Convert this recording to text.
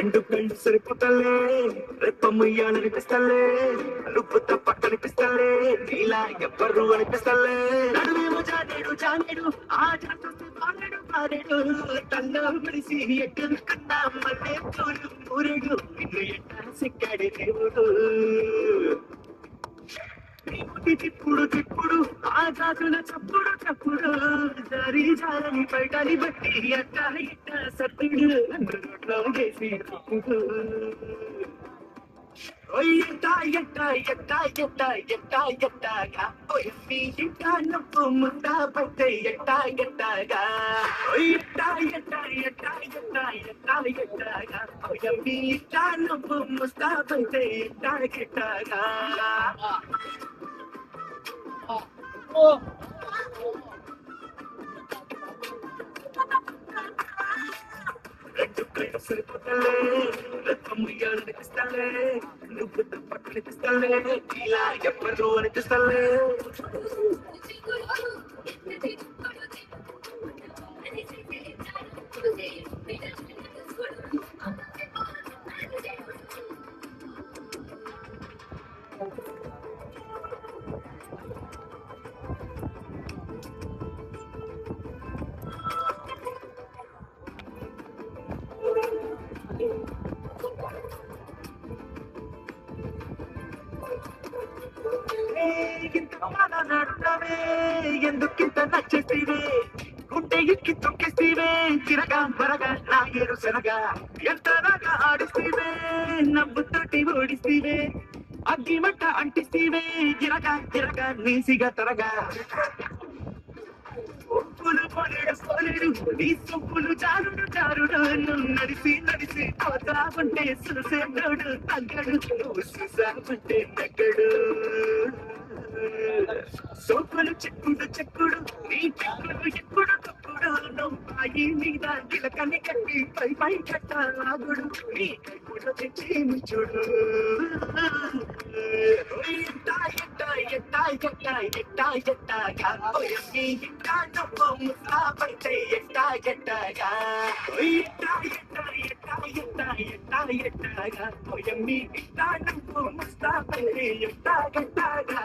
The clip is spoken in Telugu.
రెండు కళ్ళు సరిపోతలే రెప్పముయ్యాలనిపిస్తలే నువ్వు తప్ప కనిపిస్తలే నీలా ఎవ్వరు అనిపిస్తలే నడువేమో జానేడు జానేడు ఆ చూస్తే పారేడు పారేడు తల్లో మడిసి ఎక్కడు కన్నా మళ్ళీ తోడు ఊరేడు నిన్ను ఎట్టా సిక్కాడి దేవుడు తిప్పుడు తిప్పుడు ఆ జాతుల చప్పుడు చప్పుడు జారి జారని పైటని బట్టి అట్ట ఇట్ట సత్తుడు నన్ను రోడ్లో వేసి తప్పుడు ఎట్టా ఎట్టా ఎట్టా ఎట్టా ఎట్టా ఎట్టాగా మీ ఇంట నొప్పు ముందా పడితే ఎట్టా ఎట్టాగా ఎట్టా ఎట్టా ఎట్టా ఎట్టా ఎట్టా ఎట్టాగా మీ ఇంట నొప్పు ముస్తా పడితే ఎట్టా ఎట్టాగా రెండు కళ్ళు సరిపోతలే రెప్పముయ్యాలనిపిస్తలే నువ్వు తప్ప కనిపిస్తలే ఇలా ఎవ్వరు అనిపిస్తలే ఎందుకింత నచ్చేస్తీవే గుండె ఎక్కి తొక్కేస్తీవే తిరగా మరగా నా ఏరు శనగా ఎంతగా ఆడిస్తీవే నవ్వుతోటి ఓడిస్తీవే అగ్గి మంట అంటిస్తీవే తిరగా తిరగా నీసిగా తరగా నీ సొప్పులు చారుడు చారుడు నడిసి నడిసి పోతా ఉంటే చూసేటోడు తగ్గడు చూసామంటే తగ్గడు సోపులు చెక్కుడు చెక్కుడు నీ చెక్కుడు ఎప్పుడు తప్పుడు నొప్పాయి మీద గిలకని కట్టి పై పై కట్టాగుడు నీ కైపుడు తెచ్చి చూడు ఎట్టా ఎట్టా ఎట్టా ఎట్టా ఎట్టా ఎట్టాగా మీ ఇంటా నొప్పు ముస్తా పడితే ఎట్టా ఎట్టాగా ఎట్టా ఎట్టా ఎట్టా ఎట్టా ఎట్టా ఎట్టాగా మీ ఇంటా నొప్పు ముస్తా పడితే ఎట్టా ఎట్టాగా